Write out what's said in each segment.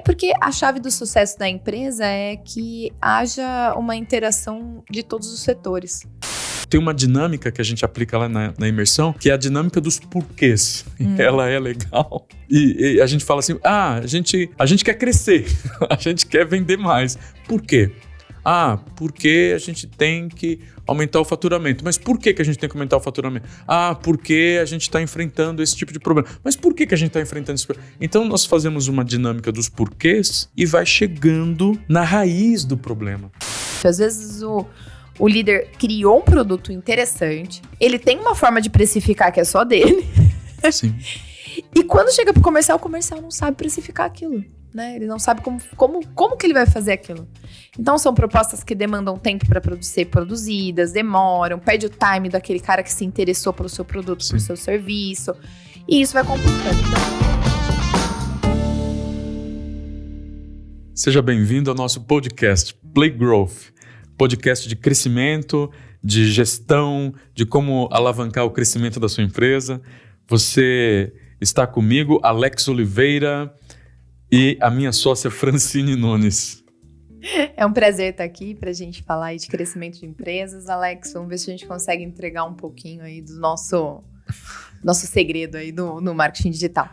porque a chave do sucesso da empresa é que haja uma interação de todos os setores. Tem uma dinâmica que a gente aplica lá na imersão, que é a dinâmica dos porquês. Ela é legal. E a gente fala assim, a gente quer crescer, a gente quer vender mais. Por quê? Porque a gente tem que aumentar o faturamento. Mas por que a gente tem que aumentar o faturamento? Porque a gente está enfrentando esse tipo de problema. Mas por que a gente está enfrentando esse problema? Então nós fazemos uma dinâmica dos porquês e vai chegando na raiz do problema. Às vezes o líder criou um produto interessante, ele tem uma forma de precificar que é só dele. Sim. E quando chega pro comercial, o comercial não sabe precificar aquilo, né? Ele não sabe como que ele vai fazer aquilo. Então são propostas que demandam tempo para ser produzidas, demoram, perde o time daquele cara que se interessou pelo seu produto, pelo seu serviço. E isso vai complicando. Seja bem-vindo ao nosso podcast Play Growth. Podcast de crescimento, de gestão, de como alavancar o crescimento da sua empresa. Você está comigo, Alex Oliveira, e a minha sócia Francine Nunes. É um prazer estar aqui para a gente falar aí de crescimento de empresas. Alex, vamos ver se a gente consegue entregar um pouquinho aí do nosso segredo aí no marketing digital.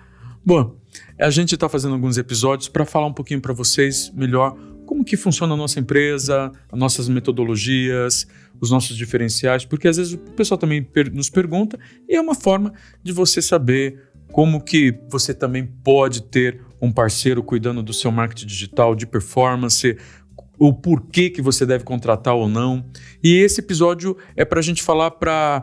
Bom, a gente está fazendo alguns episódios para falar um pouquinho para vocês melhor como que funciona a nossa empresa, as nossas metodologias, os nossos diferenciais, porque às vezes o pessoal também nos pergunta e é uma forma de você saber como que você também pode ter um parceiro cuidando do seu marketing digital, de performance, o porquê que você deve contratar ou não. E esse episódio é para a gente falar para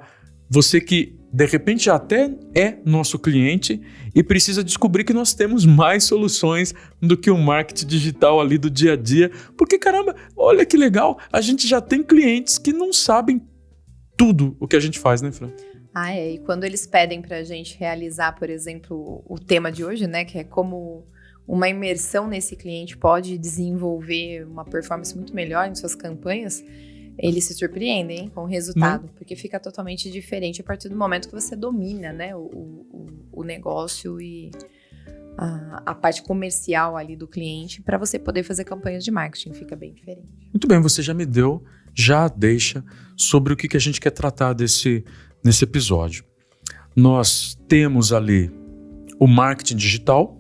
você que de repente já até é nosso cliente e precisa descobrir que nós temos mais soluções do que o marketing digital ali do dia a dia. Porque, caramba, olha que legal, a gente já tem clientes que não sabem tudo o que a gente faz, né, Fran? E quando eles pedem pra gente realizar, por exemplo, o tema de hoje, né, que é como uma imersão nesse cliente pode desenvolver uma performance muito melhor em suas campanhas, eles se surpreendem com o resultado, porque fica totalmente diferente a partir do momento que você domina, né, o negócio e a parte comercial ali do cliente para você poder fazer campanhas de marketing, fica bem diferente. Muito bem, você já me deu a deixa sobre o que a gente quer tratar nesse episódio. Nós temos ali o marketing digital,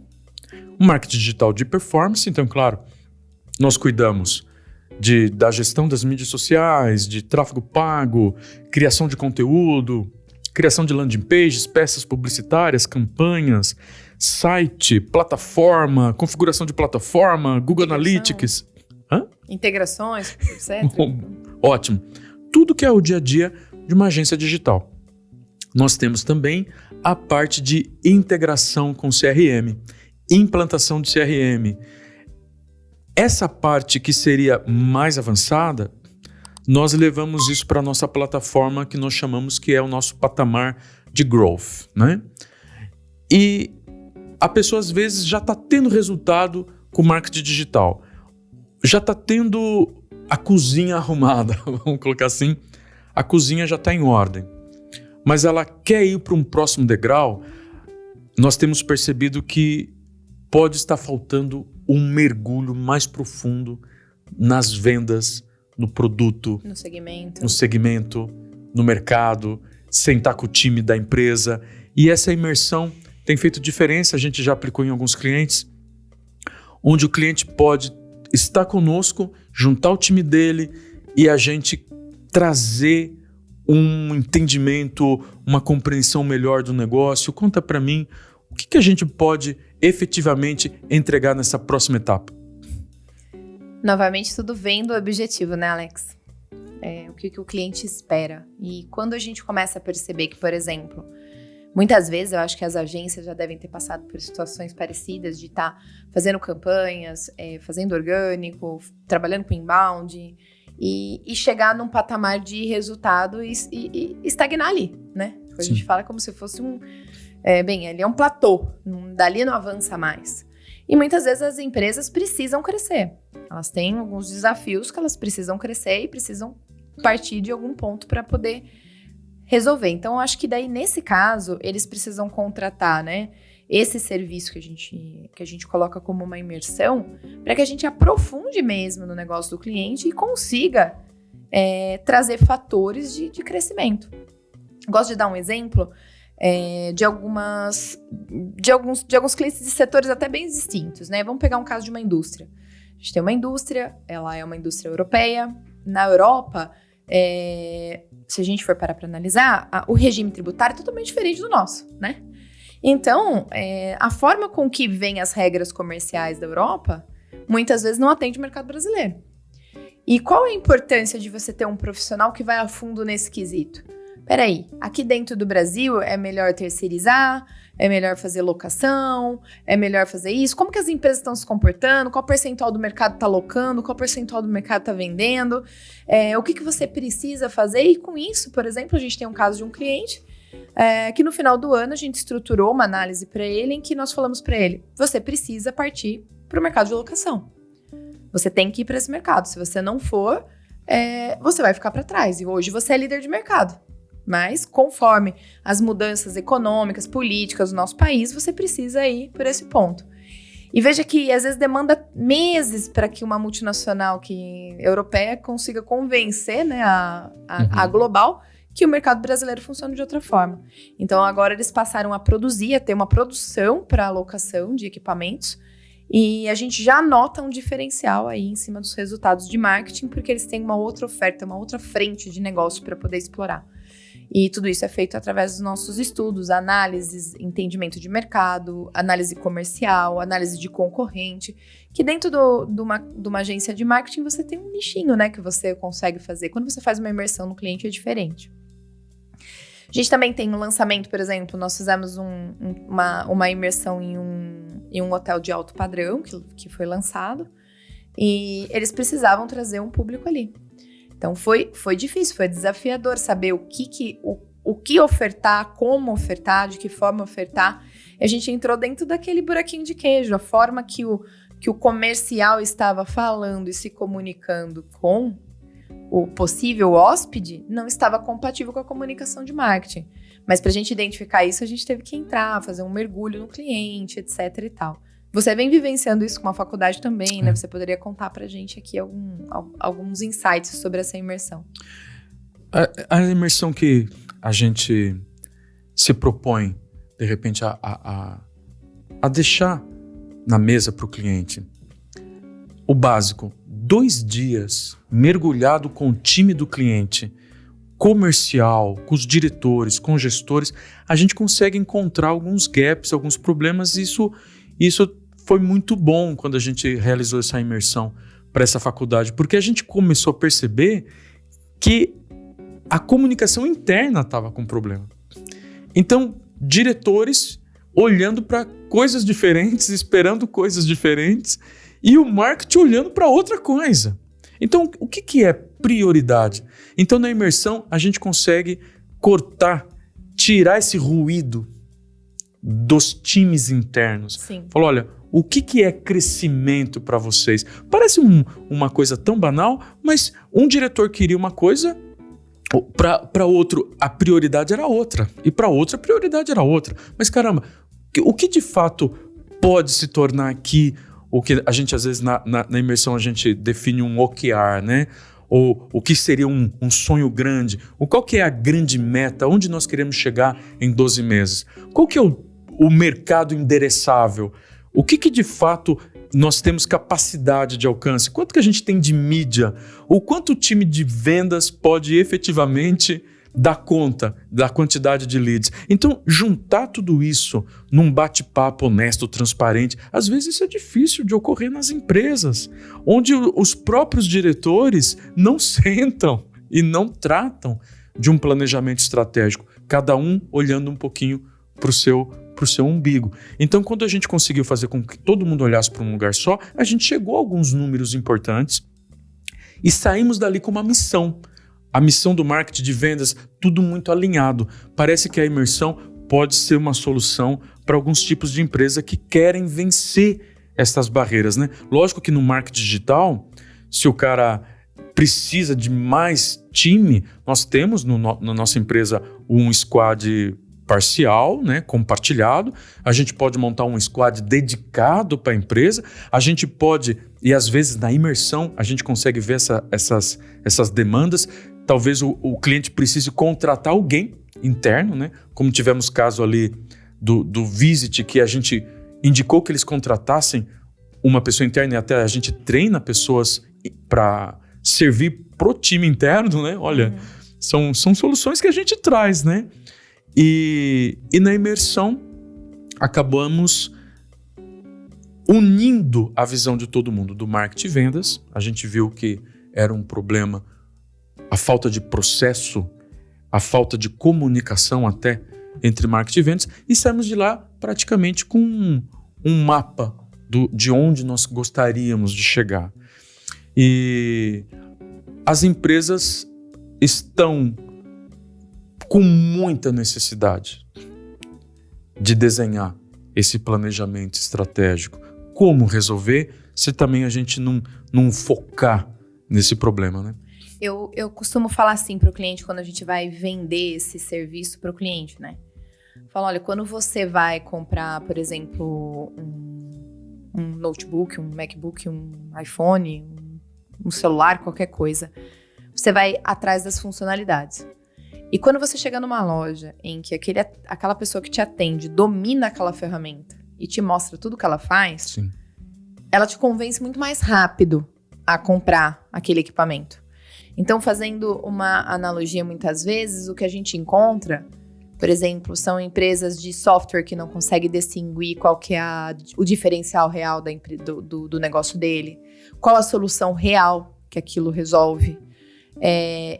o marketing digital de performance, então, claro, nós cuidamos da gestão das mídias sociais, de tráfego pago, criação de conteúdo, criação de landing pages, peças publicitárias, campanhas, site, plataforma, configuração de plataforma, Google Analytics. Integrações, etc. Ótimo. Tudo que é o dia a dia de uma agência digital. Nós temos também a parte de integração com CRM, implantação de CRM. Essa parte que seria mais avançada, nós levamos isso para a nossa plataforma que nós chamamos que é o nosso patamar de growth, né? E a pessoa às vezes já está tendo resultado com o marketing digital, já está tendo a cozinha arrumada, vamos colocar assim, a cozinha já está em ordem, mas ela quer ir para um próximo degrau. Nós temos percebido que pode estar faltando um mergulho mais profundo nas vendas, no produto, no segmento, no mercado, sentar com o time da empresa. E essa imersão tem feito diferença, a gente já aplicou em alguns clientes, onde o cliente pode estar conosco, juntar o time dele e a gente trazer um entendimento, uma compreensão melhor do negócio. Conta para mim, o que a gente pode efetivamente entregar nessa próxima etapa? Novamente, tudo vem do objetivo, né, Alex? O que o cliente espera. E quando a gente começa a perceber que, por exemplo, muitas vezes eu acho que as agências já devem ter passado por situações parecidas de estar fazendo campanhas, fazendo orgânico, trabalhando com inbound e chegar num patamar de resultado e estagnar ali, né? A gente fala como se fosse ali é um platô, dali não avança mais. E muitas vezes as empresas precisam crescer. Elas têm alguns desafios que elas precisam crescer e precisam partir de algum ponto para poder resolver. Então, eu acho que daí, nesse caso, eles precisam contratar, né? esse serviço que a gente coloca como uma imersão, para que a gente aprofunde mesmo no negócio do cliente e consiga trazer fatores de crescimento. Gosto de dar um exemplo de alguns clientes de setores até bem distintos, né? Vamos pegar um caso de uma indústria. A gente tem uma indústria, ela é uma indústria europeia. Na Europa, se a gente for parar para analisar, o regime tributário é totalmente diferente do nosso, né? Então, a forma com que vêm as regras comerciais da Europa, muitas vezes não atende o mercado brasileiro. E qual é a importância de você ter um profissional que vai a fundo nesse quesito? Peraí, aqui dentro do Brasil é melhor terceirizar, é melhor fazer locação, é melhor fazer isso? Como que as empresas estão se comportando? Qual percentual do mercado está locando? Qual percentual do mercado está vendendo? O que você precisa fazer? E com isso, por exemplo, a gente tem um caso de um cliente que no final do ano a gente estruturou uma análise para ele em que nós falamos para ele, você precisa partir para o mercado de locação. Você tem que ir para esse mercado. Se você não for, você vai ficar para trás. E hoje você é líder de mercado. Mas, conforme as mudanças econômicas, políticas do nosso país, você precisa ir por esse ponto. E veja que, às vezes, demanda meses para que uma multinacional europeia consiga convencer, né, a global que o mercado brasileiro funciona de outra forma. Então, agora eles passaram a produzir, a ter uma produção para alocação de equipamentos, e a gente já nota um diferencial aí em cima dos resultados de marketing, porque eles têm uma outra oferta, uma outra frente de negócio para poder explorar. E tudo isso é feito através dos nossos estudos, análises, entendimento de mercado, análise comercial, análise de concorrente, que dentro de uma agência de marketing você tem um nichinho, né, que você consegue fazer. Quando você faz uma imersão no cliente é diferente. A gente também tem um lançamento, por exemplo, nós fizemos uma imersão em um hotel de alto padrão que foi lançado e eles precisavam trazer um público ali. Então foi difícil, foi desafiador saber o que ofertar, como ofertar, de que forma ofertar. E a gente entrou dentro daquele buraquinho de queijo, a forma que o comercial estava falando e se comunicando com o possível hóspede não estava compatível com a comunicação de marketing. Mas para a gente identificar isso, a gente teve que entrar, fazer um mergulho no cliente, etc e tal. Você vem vivenciando isso com a faculdade também, né? Você poderia contar pra gente aqui alguns insights sobre essa imersão. A imersão que a gente se propõe, de repente, a deixar na mesa para o cliente o básico, 2 dias mergulhado com o time do cliente, comercial, com os diretores, com gestores, a gente consegue encontrar alguns gaps, alguns problemas, e isso foi muito bom quando a gente realizou essa imersão para essa faculdade, porque a gente começou a perceber que a comunicação interna estava com problema. Então, diretores olhando para coisas diferentes, esperando coisas diferentes, e o marketing olhando para outra coisa. Então, o que é prioridade? Então, na imersão, a gente consegue cortar, tirar esse ruído dos times internos. Sim. Falou, olha, o que é crescimento para vocês? Parece uma coisa tão banal, mas um diretor queria uma coisa, para outro a prioridade era outra, e para outra a prioridade era outra. Mas caramba, o que de fato pode se tornar aqui, o que a gente às vezes na imersão a gente define um OKR, né? Ou o que seria um sonho grande, qual que é a grande meta, onde nós queremos chegar em 12 meses? Qual que é o mercado endereçável? O que de fato nós temos capacidade de alcance? Quanto que a gente tem de mídia? O quanto o time de vendas pode efetivamente dar conta da quantidade de leads? Então, juntar tudo isso num bate-papo honesto, transparente, às vezes isso é difícil de ocorrer nas empresas, onde os próprios diretores não sentam e não tratam de um planejamento estratégico, cada um olhando um pouquinho para o seu umbigo. Então, quando a gente conseguiu fazer com que todo mundo olhasse para um lugar só, a gente chegou a alguns números importantes e saímos dali com uma missão. A missão do marketing de vendas, tudo muito alinhado. Parece que a imersão pode ser uma solução para alguns tipos de empresa que querem vencer essas barreiras, né? Lógico que no marketing digital, se o cara precisa de mais time, nós temos na nossa empresa um squad parcial, né, compartilhado, a gente pode montar um squad dedicado para a empresa, a gente pode, e às vezes na imersão a gente consegue ver essas demandas, talvez o cliente precise contratar alguém interno, né, como tivemos caso ali do Visit, que a gente indicou que eles contratassem uma pessoa interna e até a gente treina pessoas para servir pro time interno, né, olha, são soluções que a gente traz, né. E na imersão, acabamos unindo a visão de todo mundo do marketing e vendas. A gente viu que era um problema a falta de processo, a falta de comunicação até entre marketing e vendas. E saímos de lá praticamente com um mapa de onde nós gostaríamos de chegar. E as empresas estão com muita necessidade de desenhar esse planejamento estratégico. Como resolver se também a gente não focar nesse problema, né? Eu costumo falar assim para o cliente quando a gente vai vender esse serviço para o cliente, né? Falo, olha, quando você vai comprar, por exemplo, um notebook, um MacBook, um iPhone, um celular, qualquer coisa, você vai atrás das funcionalidades. E quando você chega numa loja em que aquela pessoa que te atende domina aquela ferramenta e te mostra tudo que ela faz, Sim. Ela te convence muito mais rápido a comprar aquele equipamento. Então, fazendo uma analogia muitas vezes, o que a gente encontra, por exemplo, são empresas de software que não conseguem distinguir qual que é o diferencial real do negócio dele, qual a solução real que aquilo resolve.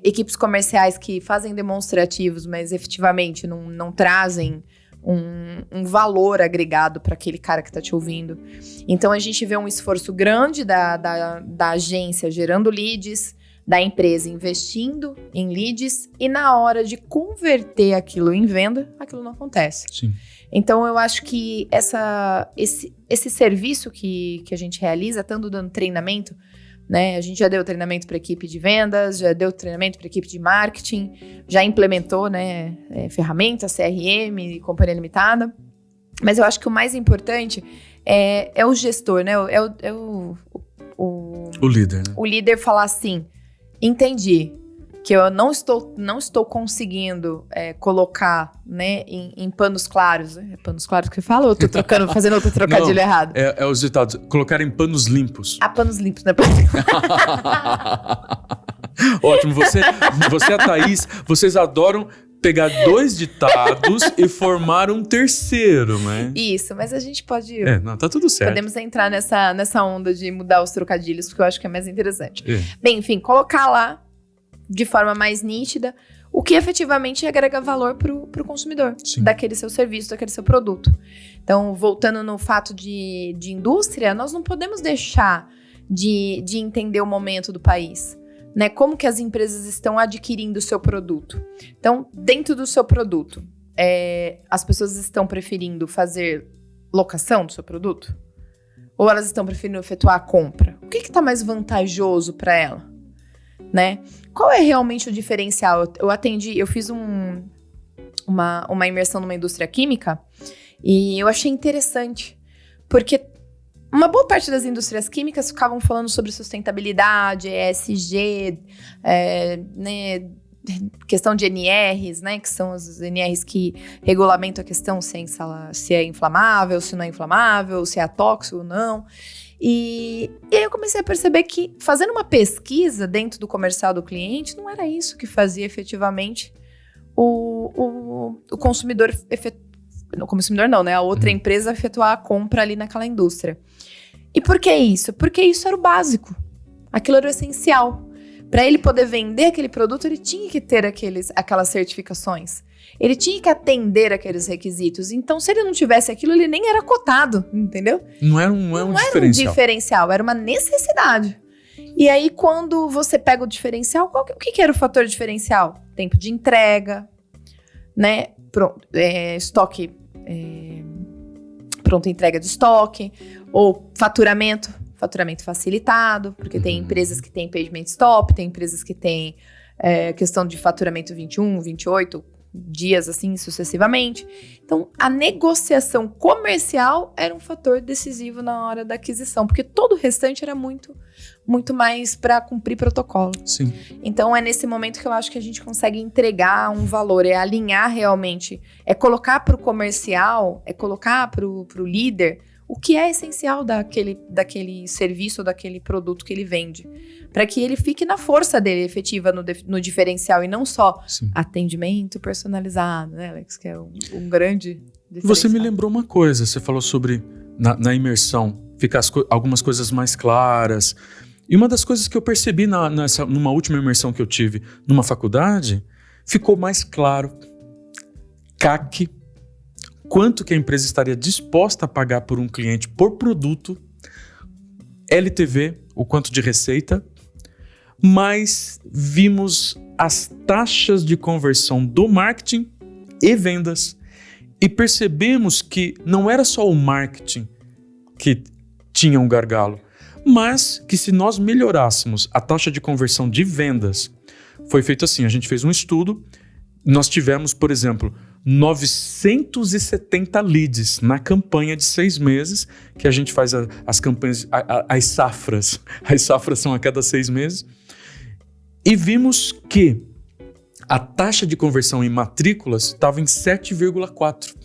Equipes comerciais que fazem demonstrativos, mas efetivamente não trazem um valor agregado para aquele cara que está te ouvindo. Então a gente vê um esforço grande da agência gerando leads, da empresa investindo em leads, e na hora de converter aquilo em venda, aquilo não acontece. Sim. Então eu acho que esse serviço que a gente realiza, tanto dando treinamento, né? A gente já deu treinamento para equipe de vendas, já deu treinamento para equipe de marketing, já implementou, né, ferramentas, CRM e companhia limitada. Mas eu acho que o mais importante é o gestor, né? O líder, né? O líder falar assim, entendi que eu não estou conseguindo colocar, né, em panos claros. É panos claros que eu falo ou eu tô fazendo outro trocadilho errado? É os ditados. Colocar em panos limpos. Panos limpos, né? Ótimo. Você e a Thaís, vocês adoram pegar dois ditados e formar um terceiro, né? Isso, mas a gente pode... tá tudo certo. Podemos entrar nessa onda de mudar os trocadilhos, porque eu acho que é mais interessante. É. Bem, enfim, colocar lá de forma mais nítida o que efetivamente agrega valor pro consumidor. Sim. Daquele seu serviço, daquele seu produto. Então, voltando no fato de indústria, nós não podemos deixar de entender o momento do país, né? Como que as empresas estão adquirindo o seu produto. Então, dentro do seu produto, as pessoas estão preferindo fazer locação do seu produto? Ou elas estão preferindo efetuar a compra? O que está mais vantajoso para ela? Né? Qual é realmente o diferencial? Eu fiz uma imersão numa indústria química e eu achei interessante, porque uma boa parte das indústrias químicas ficavam falando sobre sustentabilidade, ESG, né, questão de NRs, né, que são as NRs que regulamentam a questão se é inflamável, se não é inflamável, se é tóxico ou não. E aí eu comecei a perceber que fazendo uma pesquisa dentro do comercial do cliente, não era isso que fazia efetivamente o consumidor, o consumidor não, né? A outra empresa efetuar a compra ali naquela indústria. E por que isso? Porque isso era o básico. Aquilo era o essencial. Para ele poder vender aquele produto, ele tinha que ter aquelas certificações. Ele tinha que atender aqueles requisitos. Então, se ele não tivesse aquilo, ele nem era cotado, entendeu? Não era um diferencial. Era um diferencial, era uma necessidade. E aí, quando você pega o diferencial, o que era o fator diferencial? Tempo de entrega, né? Estoque, pronta entrega de estoque, ou faturamento facilitado, porque tem empresas que têm payment stop, tem empresas que têm questão de faturamento 21, 28, dias assim sucessivamente. Então, a negociação comercial era um fator decisivo na hora da aquisição, porque todo o restante era muito mais para cumprir protocolo. Sim. Então, é nesse momento que eu acho que a gente consegue entregar um valor, é alinhar realmente, é colocar para o comercial, é colocar para o líder o que é essencial daquele serviço ou daquele produto que ele vende, para que ele fique na força dele efetiva no diferencial e não só Sim. atendimento personalizado, né, Alex? Que é um grande diferencial. Você me lembrou uma coisa, você falou sobre na imersão, ficar algumas coisas mais claras. E uma das coisas que eu percebi numa última imersão que eu tive numa faculdade, ficou mais claro CAC, quanto que a empresa estaria disposta a pagar por um cliente por produto, LTV, o quanto de receita, mas vimos as taxas de conversão do marketing e vendas e percebemos que não era só o marketing que tinha um gargalo, mas que se nós melhorássemos a taxa de conversão de vendas, foi feito assim, a gente fez um estudo, nós tivemos, por exemplo, 970 leads na campanha de 6 meses, que a gente faz as campanhas, as safras. As safras são a cada 6 meses. E vimos que a taxa de conversão em matrículas estava em 7,4.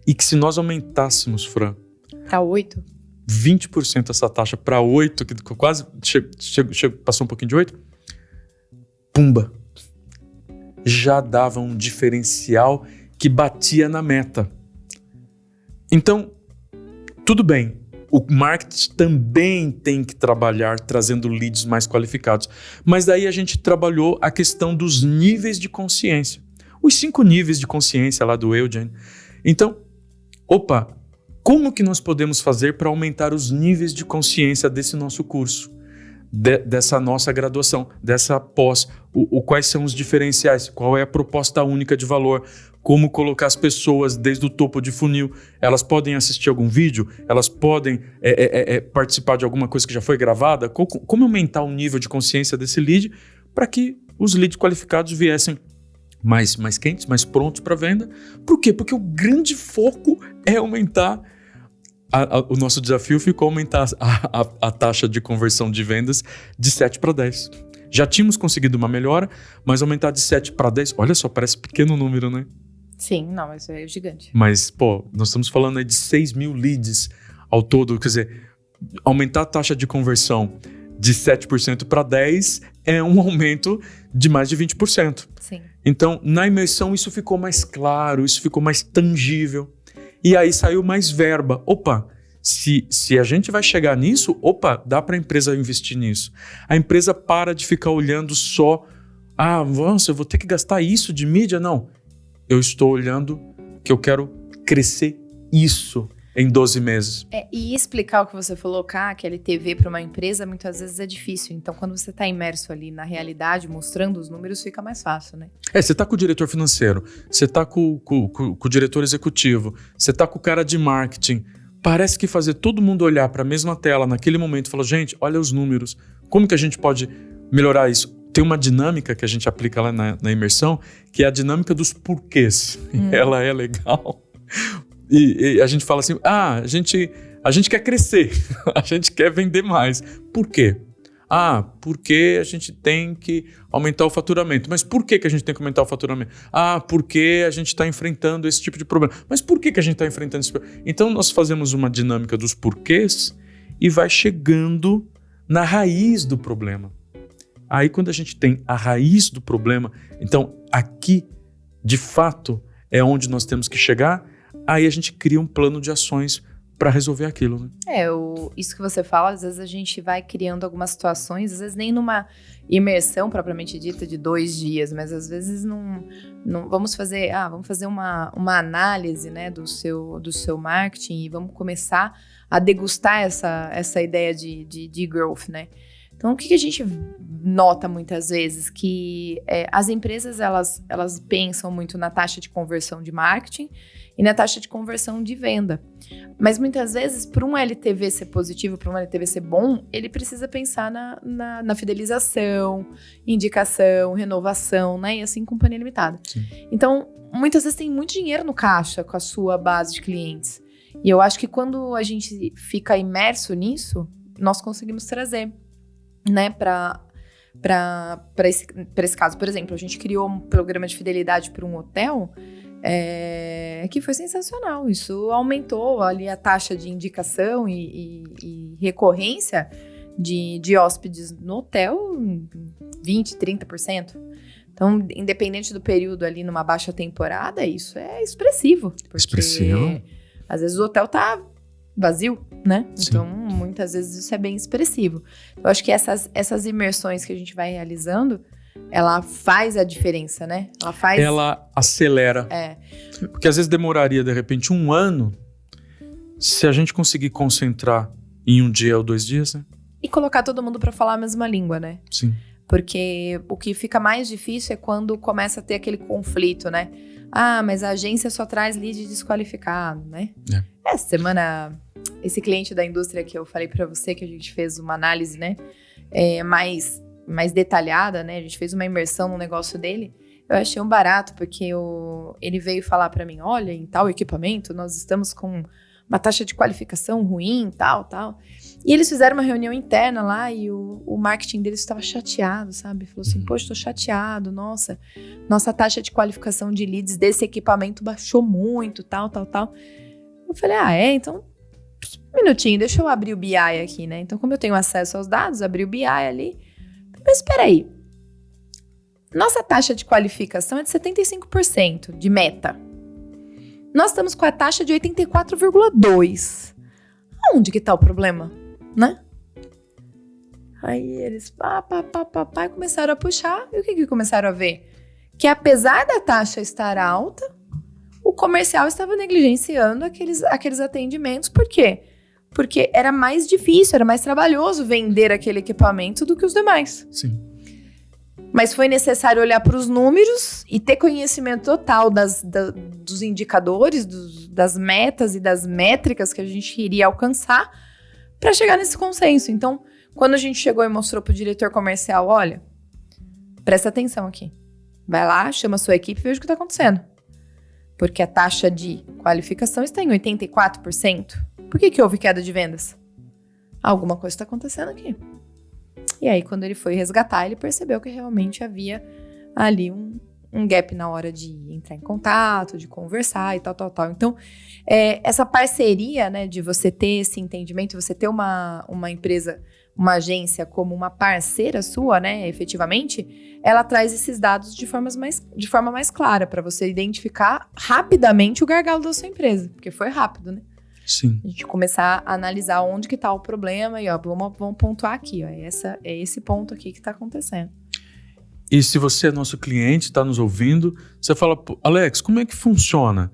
E que se nós aumentássemos, Fran, para 8? 20% essa taxa para 8, que quase passou um pouquinho de 8, pumba! Já dava um diferencial que batia na meta. Então, tudo bem, o marketing também tem que trabalhar trazendo leads mais qualificados, mas daí a gente trabalhou a questão dos níveis de consciência. Os 5 níveis de consciência lá do Eugene. Então, como que nós podemos fazer para aumentar os níveis de consciência desse nosso curso? Dessa nossa graduação, dessa pós, quais são os diferenciais, qual é a proposta única de valor, como colocar as pessoas desde o topo de funil, elas podem assistir algum vídeo, elas podem participar de alguma coisa que já foi gravada, como aumentar o nível de consciência desse lead para que os leads qualificados viessem mais quentes, mais prontos para venda. Por quê? Porque o grande foco é aumentar. O nosso desafio ficou aumentar a taxa de conversão de vendas de 7 para 10. Já tínhamos conseguido uma melhora, mas aumentar de 7 para 10, olha só, parece pequeno número, né? Sim, não, isso é gigante. Mas, nós estamos falando aí de 6 mil leads ao todo, quer dizer, aumentar a taxa de conversão de 7% para 10% é um aumento de mais de 20%. Sim. Então, na imersão, isso ficou mais claro, isso ficou mais tangível. E aí saiu mais verba. Se a gente vai chegar nisso, dá para a empresa investir nisso. A empresa para de ficar olhando só, nossa, eu vou ter que gastar isso de mídia? Não. Eu estou olhando que eu quero crescer isso em 12 meses. E explicar o que você falou, CAC, LTV para uma empresa, muitas vezes é difícil. Então, quando você está imerso ali na realidade, mostrando os números, fica mais fácil, né? Você está com o diretor financeiro, você está com o diretor executivo, você está com o cara de marketing. Parece que fazer todo mundo olhar para a mesma tela naquele momento e falar, gente, olha os números, como que a gente pode melhorar isso? Tem uma dinâmica que a gente aplica lá na imersão, que é a dinâmica dos porquês. Ela é legal. E a gente fala assim, a gente quer crescer, a gente quer vender mais. Por quê? Porque a gente tem que aumentar o faturamento. Mas por que a gente tem que aumentar o faturamento? Porque a gente está enfrentando esse tipo de problema. Mas por que a gente está enfrentando esse problema? Então nós fazemos uma dinâmica dos porquês e vai chegando na raiz do problema. Aí quando a gente tem a raiz do problema, então aqui, de fato, é onde nós temos que chegar. Aí a gente cria um plano de ações para resolver aquilo, né? Isso que você fala, às vezes a gente vai criando algumas situações, às vezes nem numa imersão propriamente dita de 2 dias, mas às vezes não vamos fazer uma análise, né, do seu marketing e vamos começar a degustar essa ideia de growth, né? Então, o que a gente nota muitas vezes? Que as empresas, elas pensam muito na taxa de conversão de marketing e na taxa de conversão de venda. Mas muitas vezes, para um LTV ser positivo, para um LTV ser bom, ele precisa pensar na fidelização, indicação, renovação, né? E assim, companhia limitada. Sim. Então, muitas vezes tem muito dinheiro no caixa com a sua base de clientes. E eu acho que quando a gente fica imerso nisso, nós conseguimos trazer, né, para esse caso. Por exemplo, a gente criou um programa de fidelidade para um hotel que foi sensacional. Isso aumentou ali a taxa de indicação e recorrência de hóspedes no hotel em 20%, 30%. Então, independente do período ali numa baixa temporada, isso é expressivo. Expressivo. Às vezes o hotel tá vazio, né? Sim. Então, muitas vezes isso é bem expressivo. Eu acho que essas imersões que a gente vai realizando, ela faz a diferença, né? Ela acelera. Porque às vezes demoraria, de repente, 1 ano, se a gente conseguir concentrar em 1 dia ou 2 dias, né? E colocar todo mundo para falar a mesma língua, né? Sim. Porque o que fica mais difícil é quando começa a ter aquele conflito, né? Ah, mas a agência só traz lead desqualificado, né? Esse cliente da indústria que eu falei para você, que a gente fez uma análise, né? Mais detalhada, né? A gente fez uma imersão no negócio dele. Eu achei um barato, porque ele veio falar para mim, olha, em tal equipamento, nós estamos com uma taxa de qualificação ruim, tal. E eles fizeram uma reunião interna lá e o marketing deles estava chateado, sabe? Falou assim, poxa, tô chateado, nossa taxa de qualificação de leads desse equipamento baixou muito, tal. Eu falei, então, um minutinho, deixa eu abrir o BI aqui, né? Então, como eu tenho acesso aos dados, abri o BI ali. Mas espera aí, nossa taxa de qualificação é de 75% de meta. Nós estamos com a taxa de 84,2%. Onde que tá o problema, né? Aí eles começaram a puxar. E o que começaram a ver? Que apesar da taxa estar alta, o comercial estava negligenciando aqueles atendimentos. Por quê? Porque era mais difícil, era mais trabalhoso vender aquele equipamento do que os demais. Sim. Mas foi necessário olhar para os números e ter conhecimento total dos indicadores, das metas e das métricas que a gente iria alcançar para chegar nesse consenso. Então, quando a gente chegou e mostrou para o diretor comercial, olha, presta atenção aqui. Vai lá, chama a sua equipe e veja o que está acontecendo. Porque a taxa de qualificação está em 84%. Por que houve queda de vendas? Alguma coisa está acontecendo aqui. E aí, quando ele foi resgatar, ele percebeu que realmente havia ali um gap na hora de entrar em contato, de conversar e tal. Então, essa parceria, né, de você ter esse entendimento, você ter uma empresa, uma agência como uma parceira sua, né, efetivamente, ela traz esses dados de forma mais clara para você identificar rapidamente o gargalo da sua empresa, porque foi rápido, né? Sim. A gente começar a analisar onde que tá o problema e, vamos pontuar aqui, é esse ponto aqui que tá acontecendo. E se você é nosso cliente, está nos ouvindo, você fala, Alex, como é que funciona?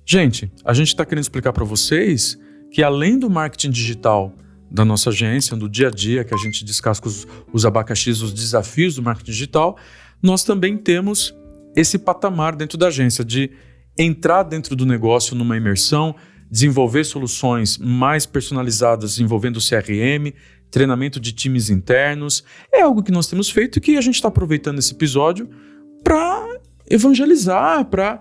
Gente, a gente está querendo explicar para vocês que além do marketing digital da nossa agência, do dia a dia, que a gente descasca os abacaxis, os desafios do marketing digital, nós também temos esse patamar dentro da agência de entrar dentro do negócio numa imersão, desenvolver soluções mais personalizadas envolvendo o CRM, treinamento de times internos. É algo que nós temos feito e que a gente está aproveitando esse episódio para evangelizar, para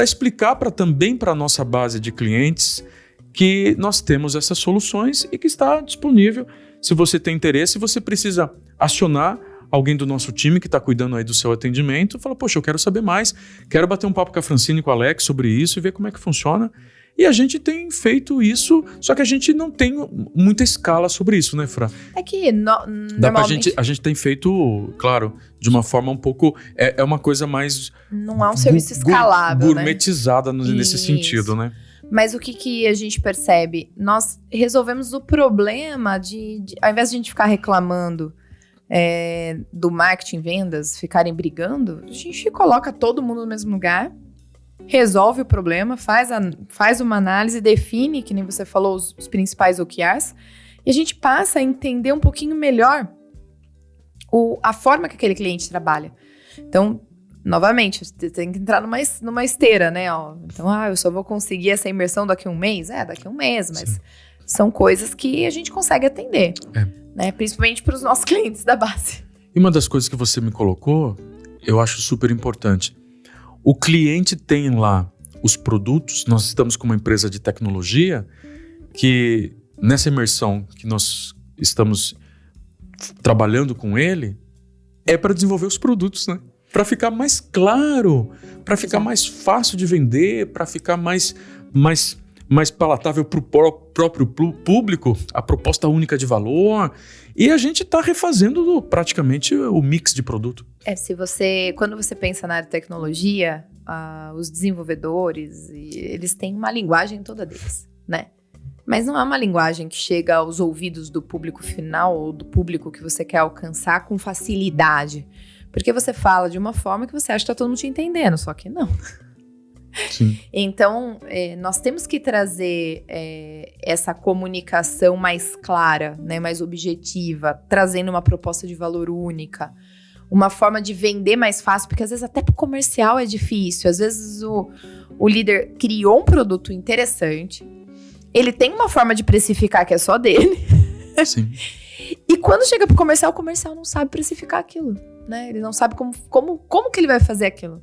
explicar também para a nossa base de clientes que nós temos essas soluções e que está disponível. Se você tem interesse, você precisa acionar alguém do nosso time que está cuidando aí do seu atendimento, fala, poxa, eu quero saber mais, quero bater um papo com a Francine e com o Alex sobre isso e ver como é que funciona. E a gente tem feito isso, só que a gente não tem muita escala sobre isso, né, Fran? É que normalmente... A gente tem feito, claro, de uma forma um pouco... É uma coisa mais... Não é um serviço escalável, gourmetizada, né? Nesse sentido, né? Mas o que a gente percebe? Nós resolvemos o problema ao invés de a gente ficar reclamando do marketing, vendas, ficarem brigando, a gente coloca todo mundo no mesmo lugar, resolve o problema, faz uma análise, define, que nem você falou, os principais OKRs, e a gente passa a entender um pouquinho melhor a forma que aquele cliente trabalha. Então, novamente, você tem que entrar numa esteira, né? Então, eu só vou conseguir essa imersão daqui a um mês? Daqui a um mês, mas Sim. São coisas que a gente consegue atender, né? Principalmente para os nossos clientes da base. E uma das coisas que você me colocou, eu acho super importante. O cliente tem lá os produtos, nós estamos com uma empresa de tecnologia que nessa imersão que nós estamos trabalhando com ele, é para desenvolver os produtos, né? Para ficar mais claro, para ficar mais fácil de vender, para ficar mais palatável para o próprio público, a proposta única de valor. E a gente está refazendo praticamente o mix de produto. Quando você pensa na área de tecnologia, os desenvolvedores, eles têm uma linguagem toda deles, né? Mas não é uma linguagem que chega aos ouvidos do público final ou do público que você quer alcançar com facilidade. Porque você fala de uma forma que você acha que está todo mundo te entendendo, só que não. Sim. Então, nós temos que trazer essa comunicação mais clara, né, mais objetiva, trazendo uma proposta de valor única, uma forma de vender mais fácil, porque às vezes até para o comercial é difícil. Às vezes o líder criou um produto interessante, ele tem uma forma de precificar que é só dele. Sim. E quando chega pro comercial, o comercial não sabe precificar aquilo, né? Ele não sabe como que ele vai fazer aquilo.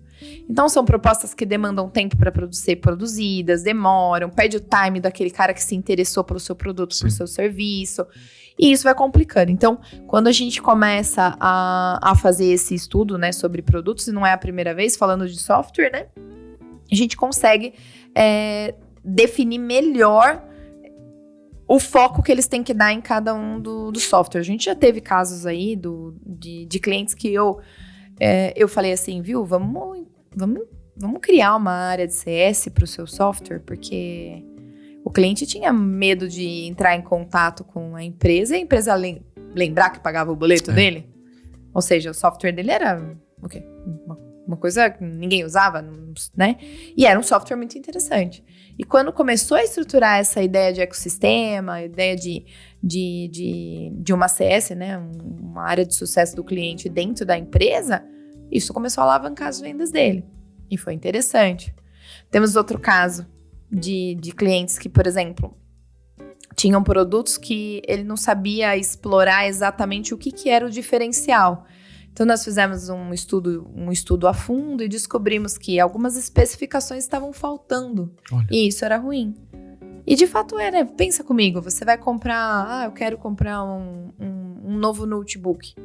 Então, são propostas que demandam tempo para ser produzidas, demoram, perde o time daquele cara que se interessou pelo seu produto, Sim. Pelo seu serviço. E isso vai complicando. Então, quando a gente começa a fazer esse estudo, né, sobre produtos, e não é a primeira vez falando de software, né? A gente consegue definir melhor o foco que eles têm que dar em cada um do software. A gente já teve casos aí de clientes que eu falei assim, viu, vamos criar uma área de CS para o seu software, porque o cliente tinha medo de entrar em contato com a empresa e a empresa lembrar que pagava o boleto dele. Ou seja, o software dele era o quê? Uma coisa que ninguém usava, né? E era um software muito interessante. E quando começou a estruturar essa ideia de ecossistema, a ideia de uma CS, né? Uma área de sucesso do cliente dentro da empresa, isso começou a alavancar as vendas dele. E foi interessante. Temos outro caso de clientes que, por exemplo, tinham produtos que ele não sabia explorar exatamente o que era o diferencial. Então, nós fizemos um estudo a fundo e descobrimos que algumas especificações estavam faltando. Olha. E isso era ruim. E, de fato, né? Pensa comigo, você vai comprar... eu quero comprar um novo notebook.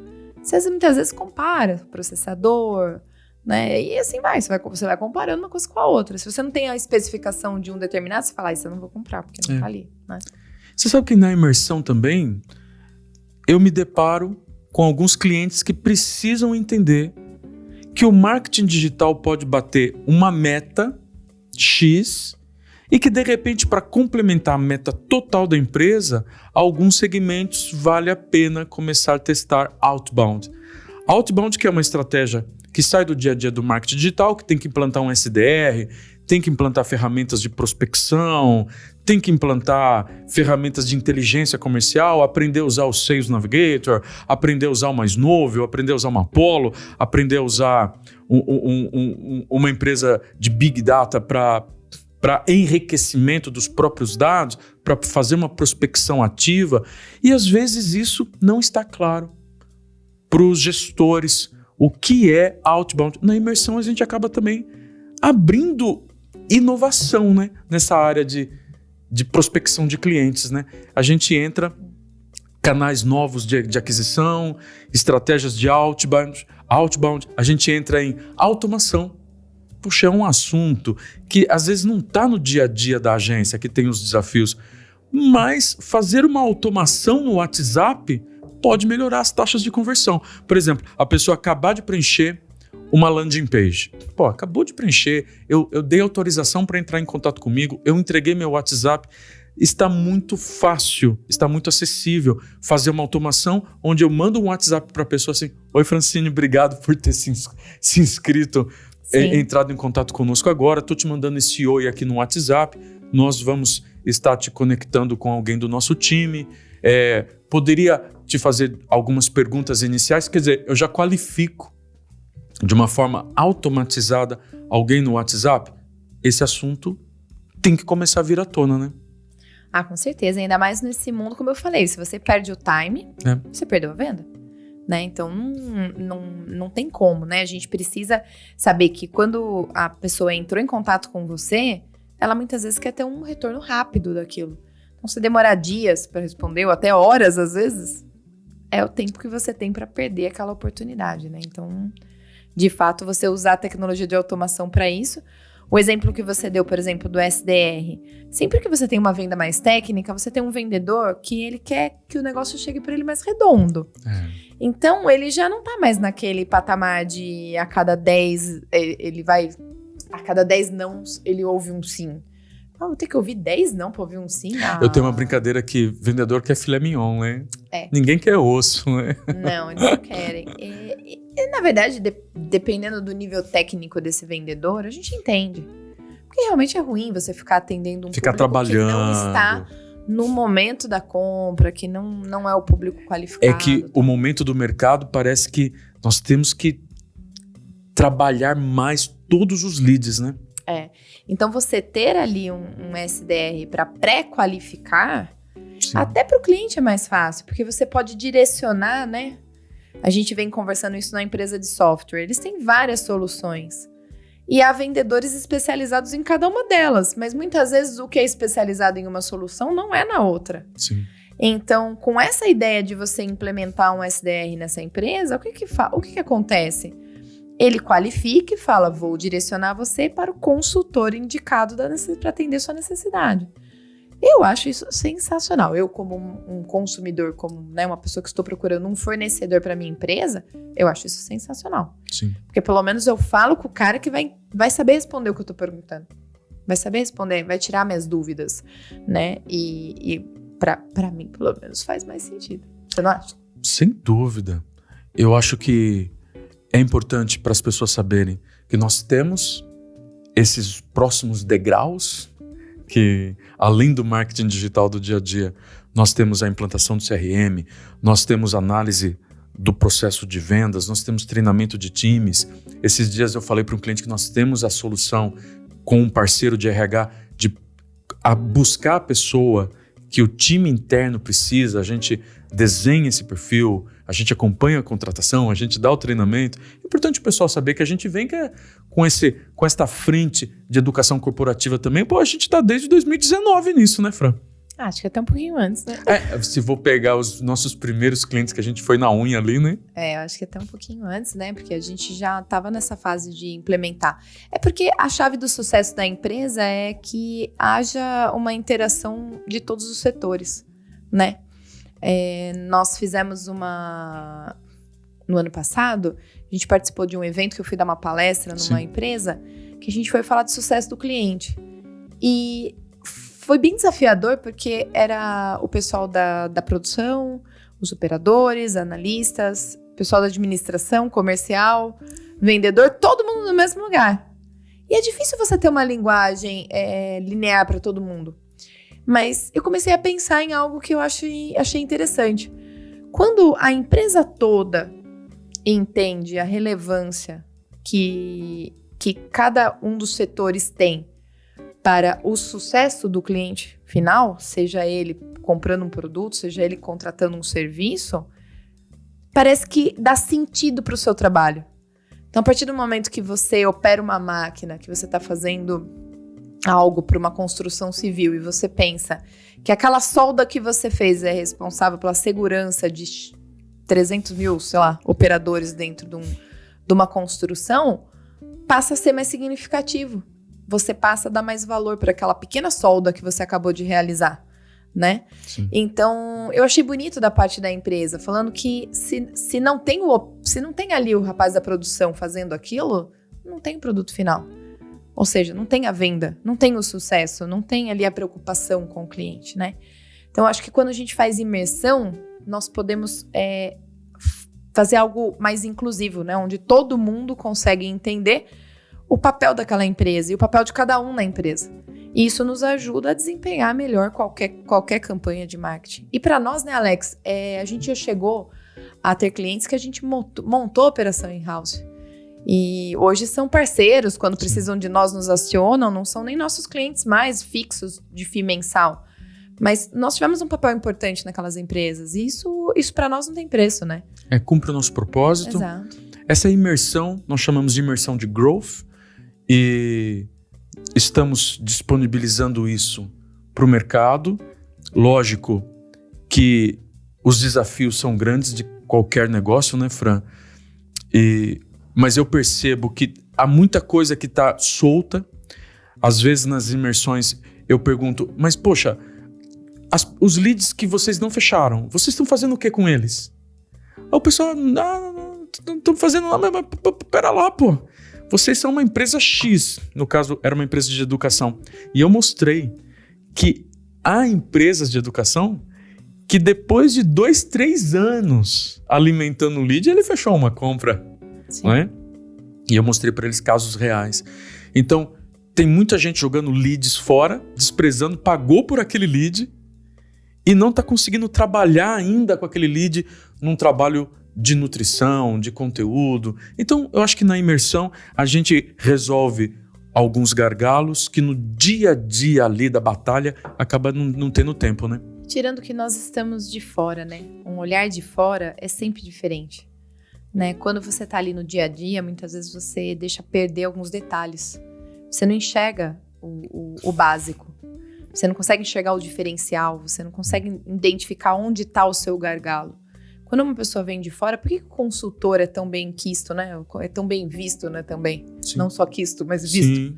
Você muitas vezes compara processador, né? E assim vai, você vai comparando uma coisa com a outra. Se você não tem a especificação de um determinado, você fala, isso eu não vou comprar, porque não tá ali, né? Você sabe que na imersão também, eu me deparo com alguns clientes que precisam entender que o marketing digital pode bater uma meta X e que, de repente, para complementar a meta total da empresa, alguns segmentos vale a pena começar a testar outbound. Outbound, que é uma estratégia que sai do dia a dia do marketing digital, que tem que implantar um SDR, tem que implantar ferramentas de prospecção, tem que implantar ferramentas de inteligência comercial, aprender a usar o Sales Navigator, aprender a usar o Mais Novo, aprender a usar uma Apollo, aprender a usar uma empresa de Big Data para enriquecimento dos próprios dados, para fazer uma prospecção ativa. E às vezes isso não está claro para os gestores. O que é outbound? Na imersão a gente acaba também abrindo inovação, né, nessa área de prospecção de clientes, né? A gente entra canais novos de aquisição, estratégias de outbound, a gente entra em automação. Puxa, é um assunto que às vezes não está no dia a dia da agência, que tem os desafios, mas fazer uma automação no WhatsApp pode melhorar as taxas de conversão. Por exemplo, a pessoa acabar de preencher uma landing page. Pô, acabou de preencher, eu dei autorização para entrar em contato comigo, eu entreguei meu WhatsApp. Está muito fácil, está muito acessível fazer uma automação onde eu mando um WhatsApp para a pessoa assim: oi, Francine, obrigado por ter se inscrito, entrado em contato conosco agora, estou te mandando esse oi aqui no WhatsApp, nós vamos estar te conectando com alguém do nosso time, poderia te fazer algumas perguntas iniciais, quer dizer, eu já qualifico de uma forma automatizada alguém no WhatsApp, esse assunto tem que começar a vir à tona, né? Ah, com certeza. Ainda mais nesse mundo, como eu falei, se você perde o time, você perdeu a venda. Né? Então, não tem como, né? A gente precisa saber que quando a pessoa entrou em contato com você, ela muitas vezes quer ter um retorno rápido daquilo. Então, se demorar dias para responder, ou até horas, às vezes, é o tempo que você tem para perder aquela oportunidade, né? Então, de fato, você usar a tecnologia de automação para isso. O exemplo que você deu, por exemplo, do SDR. Sempre que você tem uma venda mais técnica, você tem um vendedor que ele quer que o negócio chegue para ele mais redondo. Então, ele já não tá mais naquele patamar de a cada 10, a cada 10 não, ele ouve um sim. Ah, vou ter que ouvir 10 não pra ouvir um sim? Eu tenho uma brincadeira que vendedor quer filé mignon, né? Ninguém quer osso, né? Não, eles não querem. E na verdade, dependendo do nível técnico desse vendedor, a gente entende. Porque realmente é ruim você ficar atendendo um público trabalhando. Que não está no momento da compra, que não é o público qualificado. É que o momento do mercado parece que nós temos que trabalhar mais todos os leads, né? Então, você ter ali um SDR para pré-qualificar, até para o cliente é mais fácil, porque você pode direcionar, né? A gente vem conversando isso na empresa de software. Eles têm várias soluções. E há vendedores especializados em cada uma delas. Mas muitas vezes o que é especializado em uma solução não é na outra. Sim. Então, com essa ideia de você implementar um SDR nessa empresa, o que acontece? Ele qualifica e fala, vou direcionar você para o consultor indicado para atender sua necessidade. Eu acho isso sensacional. Eu, como um consumidor, como, né, uma pessoa que estou procurando um fornecedor para minha empresa, eu acho isso sensacional. Sim. Porque pelo menos eu falo com o cara que vai saber responder o que eu estou perguntando. Vai saber responder, vai tirar minhas dúvidas, né? E para mim, pelo menos, faz mais sentido. Você não acha? Sem dúvida. Eu acho que é importante para as pessoas saberem que nós temos esses próximos degraus, que além do marketing digital do dia a dia, nós temos a implantação do CRM, nós temos análise do processo de vendas, nós temos treinamento de times. Esses dias eu falei para um cliente que nós temos a solução com um parceiro de RH de buscar a pessoa que o time interno precisa, a gente desenha esse perfil, a gente acompanha a contratação, a gente dá o treinamento. É importante o pessoal saber que a gente vem com esta frente de educação corporativa também. Pô, a gente está desde 2019 nisso, né, Fran? Acho que até um pouquinho antes, né? Se vou pegar os nossos primeiros clientes que a gente foi na unha ali, né? Eu acho que até um pouquinho antes, né? Porque a gente já estava nessa fase de implementar. É porque a chave do sucesso da empresa é que haja uma interação de todos os setores, né? Nós fizemos no ano passado, a gente participou de um evento que eu fui dar uma palestra numa empresa, que a gente foi falar de sucesso do cliente. E foi bem desafiador, porque era o pessoal da produção, os operadores, analistas, pessoal da administração, comercial, vendedor, todo mundo no mesmo lugar. E é difícil você ter uma linguagem linear para todo mundo. Mas eu comecei a pensar em algo que eu achei interessante. Quando a empresa toda entende a relevância que cada um dos setores tem para o sucesso do cliente final, seja ele comprando um produto, seja ele contratando um serviço, parece que dá sentido para o seu trabalho. Então, a partir do momento que você opera uma máquina, que você está fazendo algo para uma construção civil e você pensa que aquela solda que você fez é responsável pela segurança de 300 mil, sei lá, operadores dentro de uma construção, passa a ser mais significativo. Você passa a dar mais valor para aquela pequena solda que você acabou de realizar, né? Sim. Então, eu achei bonito da parte da empresa, falando que se não tem ali o rapaz da produção fazendo aquilo, não tem o produto final. Ou seja, não tem a venda, não tem o sucesso, não tem ali a preocupação com o cliente, né? Então, acho que quando a gente faz imersão, nós podemos fazer algo mais inclusivo, né? Onde todo mundo consegue entender o papel daquela empresa e o papel de cada um na empresa. E isso nos ajuda a desempenhar melhor qualquer campanha de marketing. E para nós, né, Alex, a gente já chegou a ter clientes que a gente montou a operação in-house. E hoje são parceiros, quando precisam de nós, nos acionam, não são nem nossos clientes mais fixos de FII mensal. Mas nós tivemos um papel importante naquelas empresas. E isso para nós não tem preço, né? Cumpre o nosso propósito. Exato. Essa imersão, nós chamamos de imersão de growth. E estamos disponibilizando isso para o mercado. Lógico que os desafios são grandes de qualquer negócio, né, Fran? Mas eu percebo que há muita coisa que está solta. Às vezes nas imersões eu pergunto, mas poxa, os leads que vocês não fecharam, vocês estão fazendo o que com eles? Aí o pessoal, não estão fazendo nada, mas pera lá, pô. Vocês são uma empresa X, no caso era uma empresa de educação. E eu mostrei que há empresas de educação que depois de 2, 3 anos alimentando o lead, ele fechou uma compra. Sim. Não é? E eu mostrei para eles casos reais. Então, tem muita gente jogando leads fora, desprezando, pagou por aquele lead e não está conseguindo trabalhar ainda com aquele lead num trabalho de nutrição, de conteúdo. Então, eu acho que na imersão a gente resolve alguns gargalos que no dia a dia ali da batalha acaba não tendo tempo, né? Tirando que nós estamos de fora, né? Um olhar de fora é sempre diferente, né? Quando você tá ali no dia a dia, muitas vezes você deixa perder alguns detalhes. Você não enxerga o básico. Você não consegue enxergar o diferencial. Você não consegue identificar onde está o seu gargalo. Quando uma pessoa vem de fora, por que o consultor é tão bem quisto, né? É tão bem visto, né, também? Sim. Não só quisto, mas visto. Sim.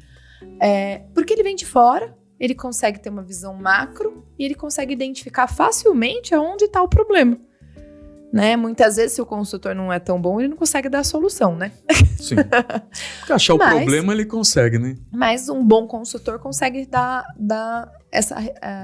Porque ele vem de fora, ele consegue ter uma visão macro e ele consegue identificar facilmente aonde está o problema. Né? Muitas vezes, se o consultor não é tão bom, ele não consegue dar a solução, né? Sim. Porque achar o problema, ele consegue, né? Mas um bom consultor consegue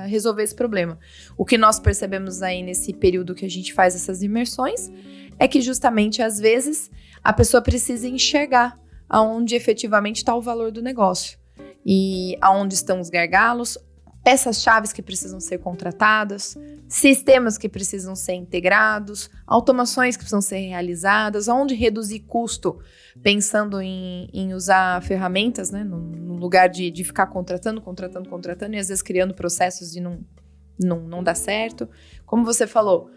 resolver esse problema. O que nós percebemos aí nesse período que a gente faz essas imersões é que justamente, às vezes, a pessoa precisa enxergar aonde efetivamente está o valor do negócio. E aonde estão os gargalos, peças-chave que precisam ser contratadas, sistemas que precisam ser integrados, automações que precisam ser realizadas, onde reduzir custo, pensando em usar ferramentas, né, no lugar de ficar contratando e às vezes criando processos e não dá certo. Como você falou,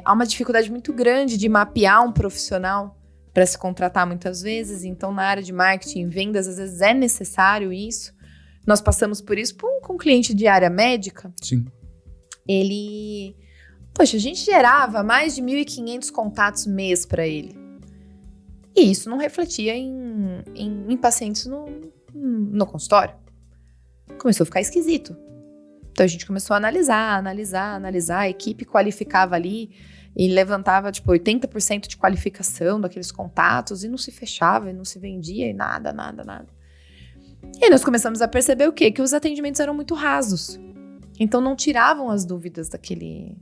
há uma dificuldade muito grande de mapear um profissional para se contratar muitas vezes, então na área de marketing e vendas às vezes é necessário isso. Nós passamos por isso com um cliente de área médica. Sim. A gente gerava mais de 1.500 contatos mês para ele. E isso não refletia em pacientes no consultório. Começou a ficar esquisito. Então a gente começou a analisar. A equipe qualificava ali e levantava 80% de qualificação daqueles contatos e não se fechava, e não se vendia, e nada. E aí nós começamos a perceber o quê? Que os atendimentos eram muito rasos. Então não tiravam as dúvidas daquele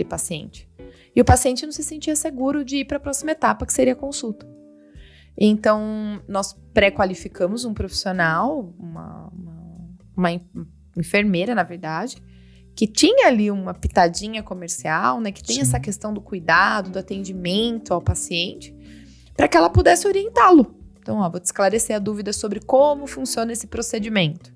paciente. E o paciente não se sentia seguro de ir para a próxima etapa, que seria a consulta. Então nós pré-qualificamos um profissional, uma enfermeira, na verdade, que tinha ali uma pitadinha comercial, né? Que tem essa questão do cuidado, do atendimento ao paciente, para que ela pudesse orientá-lo. Então, vou te esclarecer a dúvida sobre como funciona esse procedimento.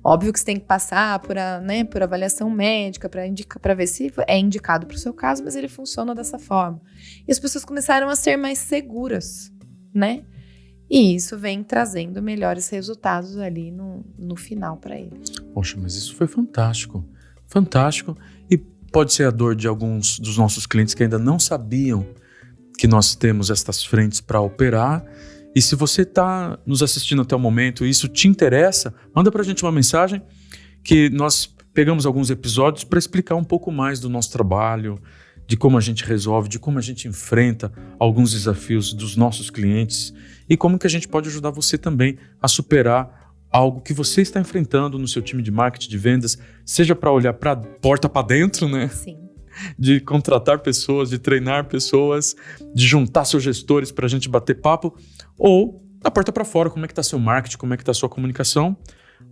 Óbvio que você tem que passar por avaliação médica para ver se é indicado para o seu caso, mas ele funciona dessa forma. E as pessoas começaram a ser mais seguras, né? E isso vem trazendo melhores resultados ali no final para eles. Poxa, mas isso foi fantástico. Fantástico. E pode ser a dor de alguns dos nossos clientes que ainda não sabiam que nós temos estas frentes para operar. E se você está nos assistindo até o momento e isso te interessa, manda para a gente uma mensagem que nós pegamos alguns episódios para explicar um pouco mais do nosso trabalho, de como a gente resolve, de como a gente enfrenta alguns desafios dos nossos clientes e como que a gente pode ajudar você também a superar algo que você está enfrentando no seu time de marketing, de vendas, seja para olhar para a porta para dentro, né? Sim. De contratar pessoas, de treinar pessoas, de juntar seus gestores para a gente bater papo, ou da porta para fora, como é que está seu marketing, como é que está sua comunicação.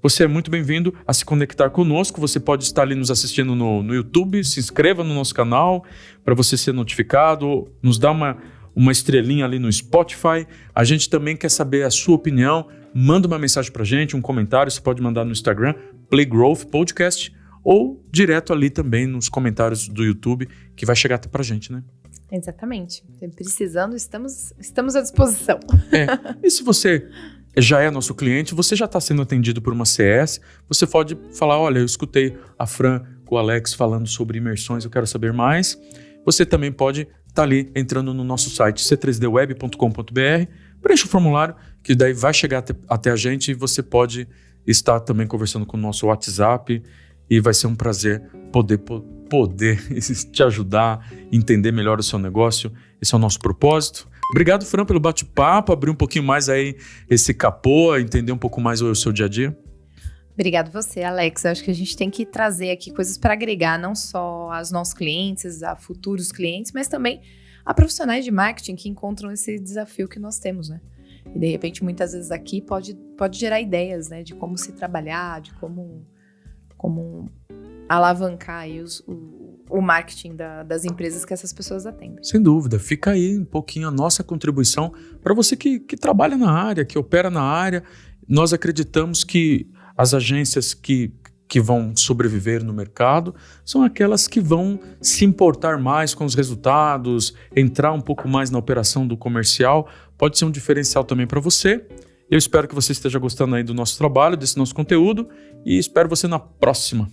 você é muito bem-vindo a se conectar conosco. Você pode estar ali nos assistindo no YouTube, se inscreva no nosso canal para você ser notificado, nos dá uma estrelinha ali no Spotify. A gente também quer saber a sua opinião. Manda uma mensagem para a gente, um comentário, você pode mandar no Instagram, Playgrowth Podcast, ou direto ali também nos comentários do YouTube, que vai chegar até para a gente, né? Exatamente. Precisando, estamos à disposição. E se você já é nosso cliente, você já está sendo atendido por uma CS, você pode falar, olha, eu escutei a Fran com o Alex falando sobre imersões, eu quero saber mais. Você também pode estar ali entrando no nosso site c3dweb.com.br, preencha o formulário, que daí vai chegar até a gente e você pode estar também conversando com o nosso WhatsApp e vai ser um prazer poder te ajudar a entender melhor o seu negócio. Esse é o nosso propósito. Obrigado, Fran, pelo bate-papo, abrir um pouquinho mais aí esse capô, entender um pouco mais o seu dia a dia. Obrigado você, Alex. Eu acho que a gente tem que trazer aqui coisas para agregar não só aos nossos clientes, a futuros clientes, mas também a profissionais de marketing que encontram esse desafio que nós temos, né? E de repente, muitas vezes aqui pode gerar ideias, né? De como se trabalhar, de como alavancar aí o marketing das empresas que essas pessoas atendem. Sem dúvida, fica aí um pouquinho a nossa contribuição para você que trabalha na área, que opera na área. Nós acreditamos que as agências que vão sobreviver no mercado são aquelas que vão se importar mais com os resultados, entrar um pouco mais na operação do comercial. Pode ser um diferencial também para você. Eu espero que você esteja gostando aí do nosso trabalho, desse nosso conteúdo e espero você na próxima.